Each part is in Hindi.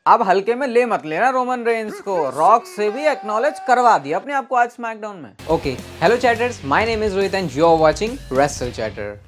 अब हल्के में ले मत लेना रोमन रेंस को, रॉक से भी एक्नॉलेज करवा दिया अपने आप को आज स्मैकडाउन में। Okay, hello chatters, my name is Rohit and you are watching Wrestle Chatter.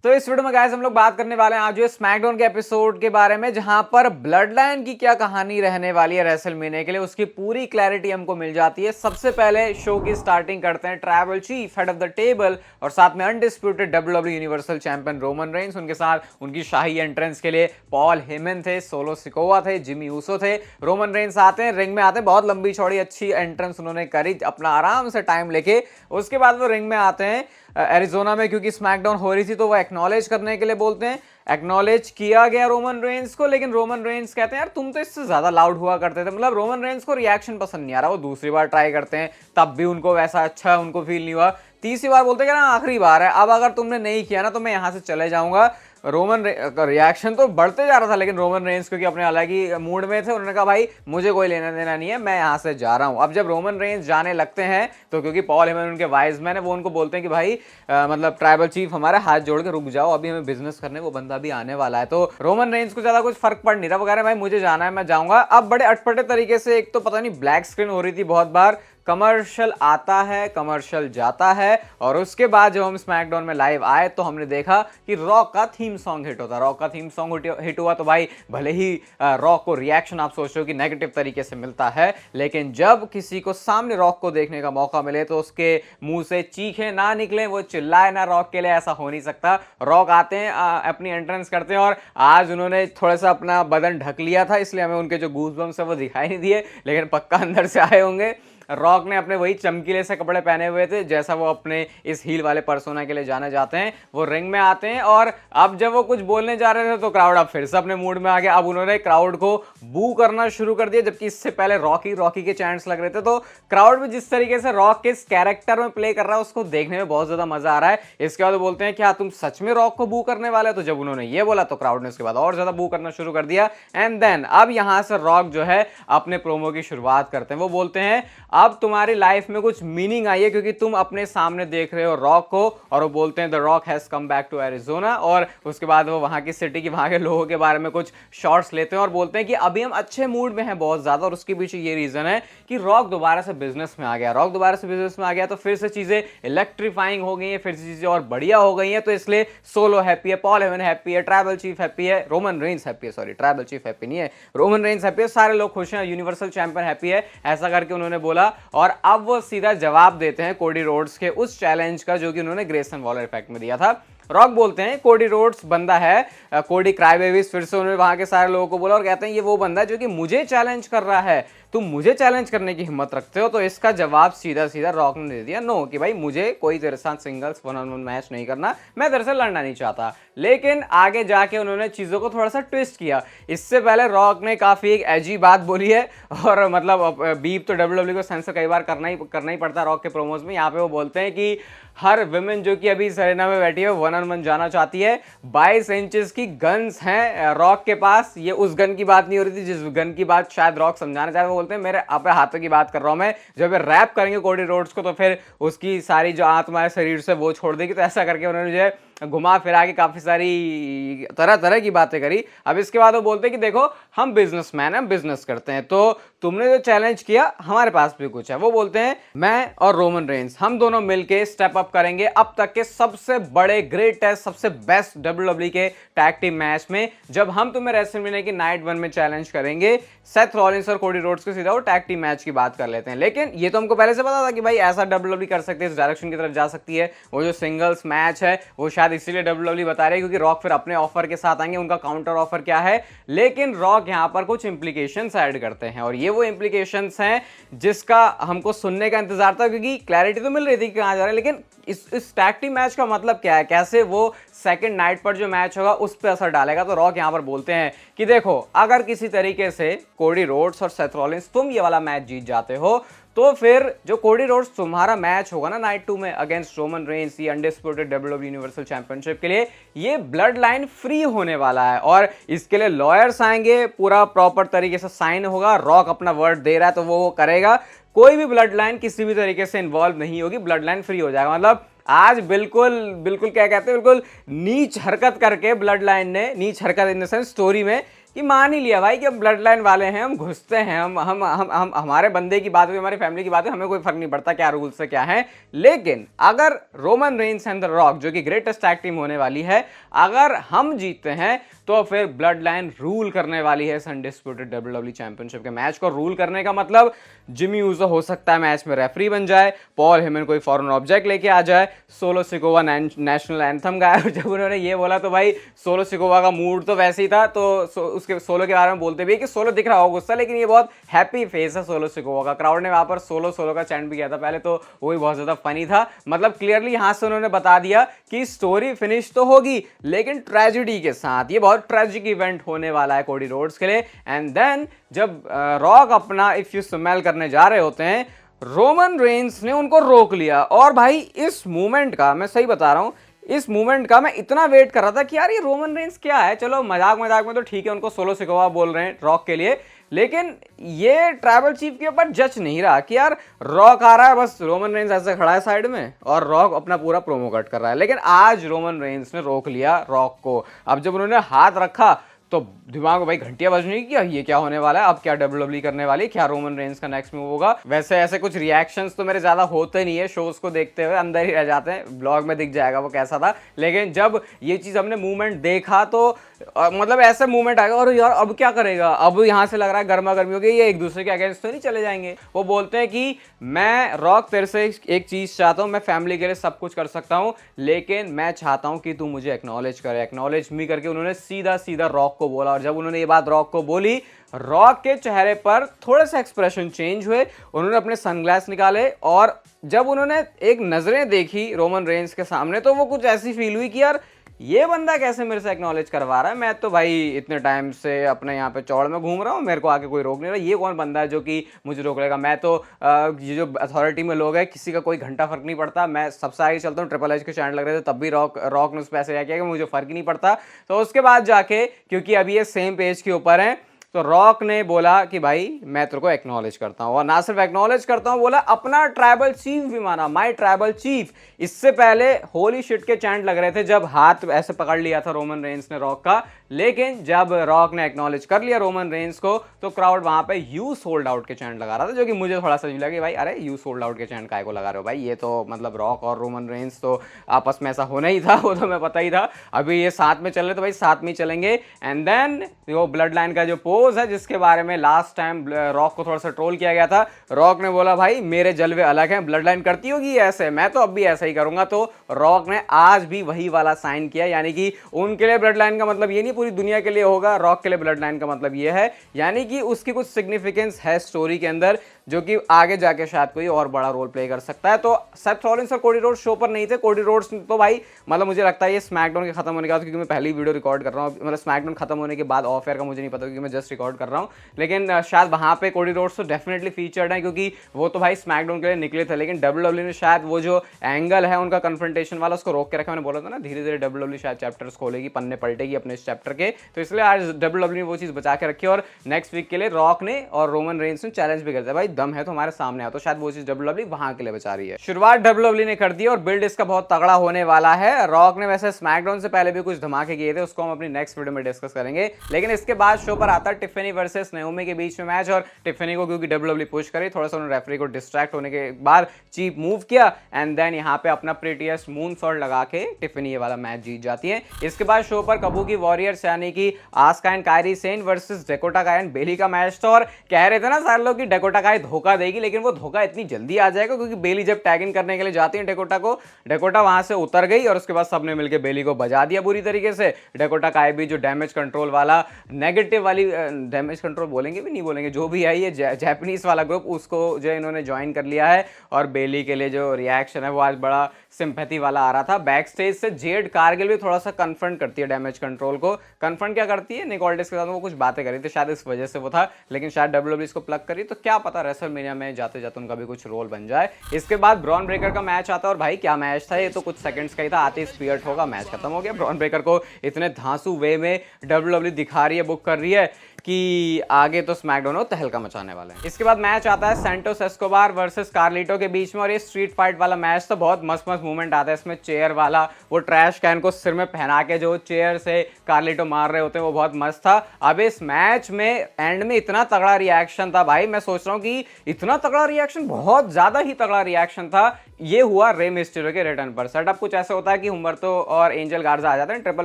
तो इस वीडियो में गाइस हम लोग बात करने वाले हैं आज जो स्मैकडाउन के एपिसोड के बारे में, जहां पर ब्लड लाइन की क्या कहानी रहने वाली है रेसलमेनिया के लिए, उसकी पूरी क्लैरिटी हमको मिल जाती है। सबसे पहले शो की स्टार्टिंग करते हैं tribal chief, head of the table, और साथ में undisputed WWE universal champion Roman Reigns. उनके साथ उनकी शाही एंट्रेंस के लिए पॉल हेमन थे, सोलो सिकोवा थे, जिमी ऊसो थे। रोमन रेंस आते हैं, रिंग में आते हैं, बहुत लंबी चौड़ी अच्छी एंट्रेंस उन्होंने करी अपना आराम से टाइम लेके। उसके बाद वो रिंग में आते हैं एरिजोना में, क्योंकि स्मैकडाउन हो रही थी तो वो एक्नॉलेज करने के लिए बोलते हैं। एक्नॉलेज किया गया रोमन रेंस को, लेकिन रोमन रेंस कहते हैं यार तुम तो इससे ज्यादा लाउड हुआ करते थे। मतलब रोमन रेंस को रिएक्शन पसंद नहीं आ रहा। वो दूसरी बार ट्राई करते हैं, तब भी उनको वैसा अच्छा उनको फील नहीं हुआ। तीसरी बार बोलते हैं कि ना आखिरी बार है, अब अगर तुमने नहीं किया ना तो मैं यहां से चले जाऊंगा। रोमन का रिएक्शन तो बढ़ते जा रहा था, लेकिन रोमन रेंस क्योंकि अपने अलग ही मूड में थे, उन्होंने कहा भाई मुझे कोई लेना देना नहीं है, मैं यहां से जा रहा हूं। अब जब रोमन रेंस जाने लगते हैं तो क्योंकि पॉल हेमन उनके वाइज मैन है, वो उनको बोलते हैं कि भाई मतलब ट्राइबल चीफ हमारा हाथ जोड़ के रुक जाओ, अभी हमें बिजनेस करने वो बंदा भी आने वाला है। तो रोमन रेंस को ज्यादा कुछ फर्क पड़ नहीं रहा, वो कह रहे हैं भाई मुझे जाना है, मैं जाऊंगा। अब बड़े अटपटे तरीके से, एक तो पता नहीं ब्लैक स्क्रीन हो रही थी बहुत बार, कमर्शियल आता है कमर्शियल जाता है, और उसके बाद जब हम स्मैकडाउन में लाइव आए तो हमने देखा कि रॉक का थीम सॉन्ग हिट होता। रॉक का थीम सॉन्ग हिट हुआ तो भाई भले ही रॉक को रिएक्शन आप सोच रहे हो कि नेगेटिव तरीके से मिलता है, लेकिन जब किसी को सामने रॉक को देखने का मौका मिले तो उसके मुंह से चीखें ना निकले, वो चिल्लाए ना रॉक के लिए, ऐसा हो नहीं सकता। रॉक आते हैं, अपनी एंट्रेंस करते हैं, और आज उन्होंने थोड़ा सा अपना बदन ढक लिया था, इसलिए हमें उनके जो गूज़बम्स है वो दिखाई नहीं दिए, लेकिन पक्का अंदर से आए होंगे। रॉक ने अपने वही चमकीले से कपड़े पहने हुए थे जैसा वो अपने इस हील वाले पर्सोना के लिए जाने जाते हैं। वो रिंग में आते हैं, और अब जब वो कुछ बोलने जा रहे थे तो क्राउड अब फिर से अपने मूड में आ गया। अब उन्होंने क्राउड को बू करना शुरू कर दिया, जबकि इससे पहले रॉकी के चैंट्स लग रहे थे। तो क्राउड में जिस तरीके से रॉक के इस कैरेक्टर में प्ले कर रहा है उसको देखने में बहुत ज्यादा मजा आ रहा है। इसके बाद वो बोलते हैं क्या तुम सच में रॉक को बू करने वाले? तो जब उन्होंने ये बोला तो क्राउड ने उसके बाद और ज्यादा बू करना शुरू कर दिया। एंड देन अब यहां से रॉक जो है अपने प्रोमो की शुरुआत करते हैं। वो बोलते हैं अब तुम्हारी लाइफ में कुछ मीनिंग आई है क्योंकि तुम अपने सामने देख रहे हो रॉक को, और वो बोलते हैं the Rock has come back to Arizona. और उसके बाद वो वहां की सिटी की, वहां के लोगों के बारे में कुछ शॉट्स लेते हैं और बोलते हैं कि अभी हम अच्छे मूड में हैं बहुत ज्यादा, और उसके पीछे ये रीजन है कि रॉक दोबारा से बिजनेस में आ गया। रॉक दोबारा से बिजनेस में आ गया तो फिर से चीजें इलेक्ट्रीफाइंग हो गई हैं, फिर से चीजें और बढ़िया हो गई हैं। तो इसलिए सोलो हैप्पी है, पॉल हेमन हैप्पी है, ट्राइबल चीफ हैप्पी है, रोमन रेंस हैप्पी है, सॉरी ट्राइबल चीफ हैप्पी नहीं है, रोमन रेंस हैप्पी है, सारे लोग खुश हैं, यूनिवर्सल चैंपियन हैप्पी है, ऐसा करके उन्होंने बोला। और अब वो सीधा जवाब देते हैं कोडी रोड्स के उस चैलेंज का जो कि उन्होंने ग्रेसन वॉलर इफेक्ट में दिया था। रॉक बोलते हैं कोडी रोड्स बंदा है, कोडी क्राईबेबीज, फिर से उन्होंने वहां के सारे लोगों को बोला और कहते हैं ये वो बंदा है जो कि मुझे चैलेंज कर रहा है, तुम मुझे चैलेंज करने की हिम्मत रखते हो? तो इसका जवाब सीधा सीधा रॉक ने दे दिया नो, कि भाई मुझे कोई तेरे साथ singles one on one match नहीं करना, मैं तेरे से लड़ना नहीं चाहता। लेकिन आगे जाके उन्होंने चीजों को थोड़ा सा ट्विस्ट किया। इससे पहले रॉक ने काफी एक अजीब बात बोली है, और मतलब बीप तो डब्ल्यूडब्ल्यू को सेंसर कई बार करना ही पड़ता है रॉक के प्रोमोज में। यहाँ पे वो बोलते हैं कि हर विमेन जो कि अभी सेरेना में बैठी है वन ऑन वन जाना चाहती है, 22 इंचेस की गन्स हैं रॉक के पास। ये उस गन की बात नहीं हो रही थी जिस गन की बात शायद रॉक समझाना चाहे। वो बोलते हैं मेरे अपने हाथों की बात कर रहा हूं मैं, जब वे रैप करेंगे कोडी रोड्स को तो फिर उसकी सारी जो आत्मा है शरीर से वो छोड़ देगी। तो ऐसा करके उन्होंने जो है घुमा फिरा के काफी सारी तरह तरह की बातें करी। अब इसके बाद वो बोलते हैं कि देखो हम बिजनेसमैन हैं, हम बिजनेस करते हैं, तो तुमने जो चैलेंज किया हमारे पास भी कुछ है। वो बोलते हैं मैं और रोमन रेंस हम दोनों मिलके स्टेप अप करेंगे अब तक के सबसे बड़े ग्रेटेस्ट सबसे बेस्ट डब्ल्यूडब्ल्यूई के टैग टीम मैच में, जब हम तुम्हें रेसलमेनिया की नाइट 1 में चैलेंज करेंगे सेथ रॉलिंस और कोडी रोड्स के। सीधा वो टैग टीम मैच की बात कर लेते हैं, लेकिन ये तो हमको पहले से पता था कि भाई ऐसा डब्ल्यूडब्ल्यूई कर सकती है, इस डायरेक्शन की तरफ जा सकती है। वो जो सिंगल्स मैच है वो शायद इसीलिए डब्ल्यूडब्ल्यूई बता रही है क्योंकि रॉक फिर अपने ऑफर के साथ आएंगे, उनका काउंटर ऑफर क्या है। लेकिन रॉक यहां पर कुछ इंप्लीकेशंस ऐड करते हैं, और ये वो इंप्लीकेशंस हैं जिसका हमको सुनने का इंतजार था, क्योंकि क्लैरिटी तो मिल रही थी कि कहां जा रहे हैं, लेकिन इस टैग टीम मैच का मतलब क्या है, कैसे वो सेकंड नाइट पर जो मैच होगा उस पर असर डालेगा। तो रॉक यहां पर बोलते हैं कि देखो अगर किसी तरीके से कोडी रोड्स और सेथ रॉलिंस तुम ये वाला मैच जीत जाते हो तो फिर जो कोडी रोड्स तुम्हारा मैच होगा ना नाइट 2 में अगेंस्ट रोमन रेंस, ये अनडिस्प्यूटेड डब्ल्यूडब्ल्यूई यूनिवर्सल चैंपियनशिप के लिए, ये ब्लड लाइन फ्री होने वाला है, और इसके लिए लॉयर्स आएंगे, पूरा प्रॉपर तरीके से साइन होगा। रॉक अपना वर्ड दे रहा है तो वो करेगा, कोई भी ब्लड लाइन किसी भी तरीके से इन्वॉल्व नहीं होगी, ब्लड लाइन फ्री हो जाएगा। मतलब आज बिल्कुल क्या कहते हैं, बिल्कुल नीच हरकत करके ब्लड लाइन ने, नीच हरकत इन द सेंस स्टोरी में, कि मान ही लिया भाई कि हम ब्लड लाइन वाले हैं, हम घुसते हैं, हम हमारे बंदे की बात हुई, हमारी फैमिली की बात है, हमें कोई फर्क नहीं पड़ता क्या रूल्स है क्या है। लेकिन अगर Roman Reigns and the rock जो कि ग्रेटेस्ट टैग टीम होने वाली है, अगर हम जीतते हैं तो फिर ब्लड लाइन रूल करने वाली है अनडिस्प्यूटेड डब्ल्यूडब्ल्यूई चैंपियनशिप के मैच को। रूल करने का मतलब जिमी यूजो हो सकता है मैच में रेफरी बन जाए, पॉल हेमन कोई फॉरेन ऑब्जेक्ट लेके आ जाए, सोलो सिकोवा नेशनल एंथम गाए। जब उन्होंने ये बोला तो भाई सोलो सिकोवा का मूड तो वैसे ही था, तो उसके सोलो के बारे में बोलते भी कि सोलो दिख रहा होगा गुस्सा, लेकिन ये बहुत हैप्पी फेस है सोलो सिकोवा का। क्राउड ने वहां पर सोलो सोलो का चैंट भी किया था पहले, तो वो भी बहुत ज्यादा फनी था। मतलब क्लियरली यहां से उन्होंने बता दिया कि स्टोरी फिनिश तो होगी लेकिन ट्रेजिडी के साथ। ये बहुत ट्रेजिक इवेंट होने वाला है कोडी रोड्स के लिए। एंड देन जब रॉक अपना इफ यू स्मेल करने जा रहे होते हैं, रोमन रेंस ने उनको रोक लिया। और भाई इस मूवमेंट का, मैं सही बता रहा हूं, इस मूवमेंट का मैं इतना वेट कर रहा था कि यार ये रोमन रेंस क्या है। चलो मजाक मजाक में तो ठीक है, उनको सोलो सिकोवा बोल रहे हैं रॉक के लिए, लेकिन ये ट्राइबल चीफ के ऊपर जज नहीं रहा कि यार रॉक आ रहा है, बस रोमन रेंस ऐसे खड़ा है साइड में और रॉक अपना पूरा प्रोमो कट कर रहा है। लेकिन आज रोमन रेंस ने रोक लिया रॉक को। अब जब उन्होंने हाथ रखा तो दिमाग में भाई घंटियां बजने की, ये क्या होने वाला है, अब क्या डब्ल्यूडब्ल्यूई करने वाली है, क्या रोमन रेंस का नेक्स्ट मूव होगा। वैसे ऐसे कुछ रिएक्शंस तो मेरे ज्यादा होते नहीं है, शोज को देखते हुए अंदर ही रह जाते हैं, ब्लॉग में दिख जाएगा वो कैसा था। लेकिन जब ये चीज हमने मूवमेंट देखा तो मतलब ऐसे मूवमेंट आएगा और यार अब क्या करेगा, अब यहाँ से लग रहा है गर्मा गर्मी हो गई, ये एक दूसरे के अगेंस्ट तो नहीं चले जाएंगे। वो बोलते हैं कि मैं रॉक तेरे से एक चीज चाहता हूँ, मैं फैमिली के लिए सब कुछ कर सकता हूँ, लेकिन मैं चाहता हूँ कि तू मुझे एक्नॉलेज करे, एक्नॉलेज मी करके उन्होंने सीधा सीधा रॉक को बोला। और जब उन्होंने ये बात रॉक को बोली, रॉक के चेहरे पर थोड़े से एक्सप्रेशन चेंज हुए, उन्होंने अपने सनग्लास निकाले और जब उन्होंने एक नजरें देखी रोमन रेंस के सामने तो वो कुछ ऐसी फील हुई कि यार ये बंदा कैसे मेरे से एक्नॉलेज करवा रहा है, मैं तो भाई इतने टाइम से अपने यहाँ पे चौड़ में घूम रहा हूँ, मेरे को आके कोई रोक नहीं रहा, ये कौन बंदा है जो कि मुझे रोक लेगा। मैं तो ये जो अथॉरिटी में लोग हैं किसी का कोई घंटा फर्क नहीं पड़ता, मैं सबसे आगे चलता हूँ। ट्रिपल एच के चैनल लग रहे थे तब भी रॉक ने उस पर ऐसे किया कि मुझे फर्क ही नहीं पड़ता। तो उसके बाद जाके क्योंकि अभी ये सेम पेज के ऊपर है तो रॉक ने बोला कि भाई मैं तेरे को एक्नॉलेज करता हूं, और ना सिर्फ एक्नॉलेज करता हूं, बोला अपना ट्राइबल चीफ भी माना, माय ट्राइबल चीफ। इससे पहले होली शिट के चैंट लग रहे थे जब हाथ ऐसे पकड़ लिया था रोमन रेंस ने रॉक का, लेकिन जब रॉक ने एक्नॉलेज कर लिया रोमन रेंस को तो क्राउड वहां पे यू सोल्ड आउट के चैंट लगा रहा था, जो कि मुझे थोड़ा सा लगा कि भाई अरे यू सोल्ड आउट के चैंट काय को लगा रहे हो भाई, ये तो मतलब रॉक और रोमन रेंस तो आपस में ऐसा होना ही था, वो तो मैं पता ही था। अभी ये साथ में चल रहे तो भाई साथ में चलेंगे। एंड देन वो ब्लड लाइन का जो पोज है जिसके बारे में लास्ट टाइम रॉक को थोड़ा सा ट्रोल किया गया था, रॉक ने बोला भाई मेरे जलवे अलग हैं, ब्लड लाइन करती होगी ऐसे, मैं तो अब भी ऐसा ही करूंगा। तो रॉक ने आज भी वही वाला साइन किया, यानी कि उनके लिए ब्लड लाइन का मतलब ये नहीं पूरी दुनिया के लिए होगा, रॉक के लिए ब्लड लाइन का मतलब ये है, यानी कि उसकी कुछ सिग्निफिकेंस है स्टोरी के अंदर जो कि आगे जाके शायद कोई और बड़ा रोल प्ले कर सकता है। तो सेथ रॉलिंस और कोडी रोड्स शो पर नहीं थे। कोडी रोड्स तो भाई मतलब मुझे लगता है ये स्मैकडाउन के खत्म होने के बाद, क्योंकि मैं पहली वीडियो रिकॉर्ड कर रहा हूँ, मतलब स्मैकडाउन खत्म होने के बाद, ऑफ एयर का मुझे नहीं पता क्योंकि मैं जस्ट रिकॉर्ड कर रहा हूँ, लेकिन शायद वहां पे कोडी रोड्स तो डेफिनेटली फीचर्ड है क्योंकि वो तो भाई स्मैकडाउन के लिए निकले थे। लेकिन डब्ल्यूडब्ल्यूई ने शायद वो जो एंगल है उनका कन्फ्रंटेशन वाला उसको रोक के रखा। मैंने बोला था ना धीरे धीरे डब्ल्यूडब्ल्यूई शायद चैप्टर्स खोलेगी, पन्ने पलटेगी अपने इस चैप्टर के, तो इसलिए आज डब्ल्यूडब्ल्यूई ने वो चीज बचा के रखी। और नेक्स्ट वीक के लिए रॉक ने और रोमन रेंस ने चैलेंज भी कर दिया, भाई दम है तो हमारे सामने आ, तो शायद वो चीज डब्ल्यूडब्ल्यूई वहां के लिए बचा रही है। शुरुआत डब्ल्यूडब्ल्यूई ने कर दी और बिल्ड इसका बहुत तगड़ा होने वाला है। रॉक ने वैसे स्मैकडाउन से पहले भी कुछ धमाके किए थे, उसको हम अपनी नेक्स्ट वीडियो में डिस्कस करेंगे। लेकिन इसके बाद शो पर आता है टिफनी वर्सेस नाओमी के बीच में मैच, और टिफनी को क्योंकि डब्ल्यूडब्ल्यूई पुश करी, थोड़ा सा उन्होंने रेफरी को डिस्ट्रैक्ट होने के बाद चीप मूव किया एंड देन यहाँ पे अपना प्रीटियस्ट मून सॉल्ट लगा के टिफनी ये वाला मैच जीत जाती है। इसके बाद शो पर कबूकी वॉरियर्स यानी कि Asuka and Kairi Sane versus Dakota Kai and Bayley का मैच था, और कह रहे थे ना सारे लोग कि डेकोटा काय धोखा देगी, लेकिन वो धोखा इतनी जल्दी आ जाएगा क्योंकि बेली जब टैग इन करने के लिए जाती है डेकोटा वहां से उतर गई और उसके बाद सबने मिलकर बेली को बजा दिया बुरी तरीके से। डेकोटा काय भी जो डैमेज कंट्रोल वाला नेगेटिव वाली डैमेज कंट्रोल बोलेंगे भी नहीं बोलेंगे जो भी है, ये जापानीज वाला ग्रुप, उसको जो इन्होंने ज्वाइन कर लिया है। और बेली के लिए जो रिएक्शन है वो आज बड़ा सिंपैथी वाला आ रहा था। बैक स्टेज से जेड कारगिल भी थोड़ा सा कन्फ्रंट करती है डैमेज कंट्रोल को। कन्फ्रंट क्या करती है, निक ऑल्डिस के साथ वो कुछ बातें करी थी, शायद इस वजह से वो था, लेकिन शायद डब्ल्यूडब्ल्यूई इसको प्लग करी, तो क्या पता रेसलमेनिया में जाते जाते उनका भी कुछ रोल बन जाए। इसके बाद ब्रॉन ब्रेकर का मैच आता है, और भाई क्या मैच था, ये तो कुछ सेकंड्स का ही था, आते ही स्पीयर होगा, मैच खत्म हो गया। ब्रॉन ब्रेकर को इतने धांसू वे में डब्ल्यूडब्ल्यूई दिखा रही है, बुक कर रही है कि आगे तो स्मैकडाउन तहलका मचाने वाले हैं। इसके बाद मैच आता है सैंटोस एस्कोबार वर्सेस कार्लिटो के बीच में, और ये स्ट्रीट फाइट वाला मैच तो बहुत मस्त मस्त मूवमेंट आता है इसमें। चेयर वाला वो ट्रैश कैन को सिर में पहना के जो चेयर से कार्लिटो मार रहे होते हैं वो बहुत मस्त था। अब इस मैच में एंड में इतना तगड़ा रिएक्शन था भाई, मैं सोच रहा हूँ कि इतना तगड़ा रिएक्शन, बहुत ज्यादा ही तगड़ा रिएक्शन था। ये हुआ रे मिस्टीरियो के रिटर्न पर। सेटअप कुछ ऐसा होता है कि हुम्बर्तो और एंजल गार्जा आ जाते हैं, ट्रिपल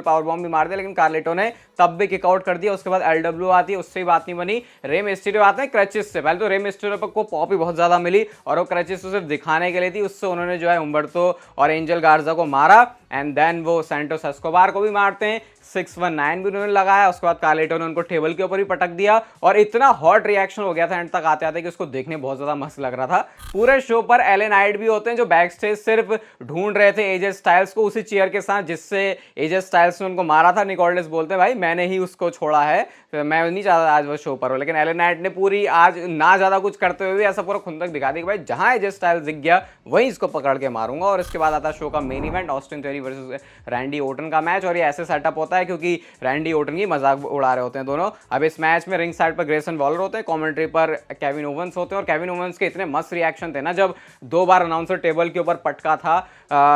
पावर बॉम्ब भी मार दिया, लेकिन कार्लिटो ने तब भी किक आउट कर दिया। उसके बाद एलडब्ल्यू आती है, उससे ही बात नहीं बनी। रे मिस्टीरियो आते हैं क्रचिस से। पहले तो रे मिस्टीरियो को पॉप ही बहुत ज्यादा मिली और वो क्रचिस सिर्फ दिखाने के लिए थी, उससे उन्होंने जो है हुम्बर्तो और एंजल गार्जा को मारा। एंड देन वो सैंटोस एस्कोबार को भी मारते हैं, 619 भी उन्होंने लगाया। उसके बाद कार्लिटो ने उनको टेबल के ऊपर ही पटक दिया और इतना हॉट रिएक्शन हो गया था एंड तक आते आते कि उसको देखने बहुत ज्यादा मस्त लग रहा था। पूरे शो पर एले नाइट भी होते हैं जो बैक स्टेज सिर्फ ढूंढ रहे थे एजे स्टाइल्स को उसी चेयर के साथ जिससे एजे स्टाइल्स ने उनको मारा था। निकोल्डस बोलते हैं भाई मैंने ही उसको छोड़ा है, मैं नहीं चाहता आज वो शो पर हो, लेकिन एले नाइट ने पूरी आज ना ज्यादा कुछ करते हुए भी ऐसा पूरा खुंदक दिखा दी कि भाई जहां एजे स्टाइल्स दिख गया वहीं इसको पकड़ के मारूंगा। और इसके बाद आता शो का main event, Austin theory versus Randy Orton का मैच। और ये ऐसे सेटअप होता है क्योंकि रैंडी ओर्टन की मजाक उड़ा रहे होते हैं दोनों। अब इस मैच में रिंग साइड पर ग्रेसन वॉलर होते हैं, कमेंट्री पर केविन ओवेंस होते हैं। और केविन ओवेंस के इतने मस्त रिएक्शन थे ना, जब 2 बार अनाउंसर टेबल के ऊपर पटका था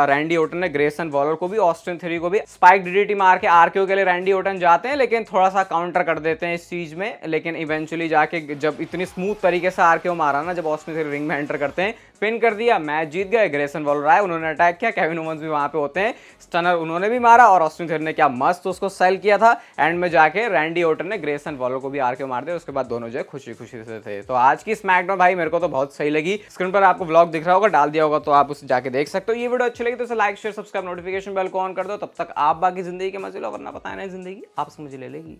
रैंडी ओर्टन ने ग्रेसन वॉलर को भी, ऑस्टिन थ्योरी को भी। स्पाइक डीडीटी मार के आरक्यू के लिए रैंडी ओर्टन जाते हैं, लेकिन थोड़ा सा काउंटर कर देते हैं इस चीज में। लेकिन इवेंचुअली जाके जब इतनी स्मूथ तरीके से आरक्यू मारा ना, जब ऑस्टिन थ्योरी रिंग में एंटर करते हैं, पिन कर दिया, मैच जीत गए। ग्रेसन वॉलर आए, उन्होंने अटैक किया, केविन ओवेंस भी वहां पे होते हैं, स्टनर उन्होंने भी मारा और ऑस्टिन थ्योरी ने क्या मस्त उसको सेल किया था। एंड में जाके रैंडी ओर्टन ने ग्रेसन वॉलर को भी आरक्यू मार दिया। उसके बाद दोनों जो है खुशी खुशी से थे। तो आज की स्मैकडाउन भाई मेरे को तो बहुत सही लगी। स्क्रीन पर आपको व्लॉग दिख रहा होगा, डाल दिया होगा, तो आप उसे जाके देख सकते हो। ये वीडियो अच्छी लगी तो इसे like share subscribe notification bell को ऑन कर दो। तब तक आप बाकी जिंदगी के मजे लो, वरना पता है ना जिंदगी आपसे मुझे ले लेगी।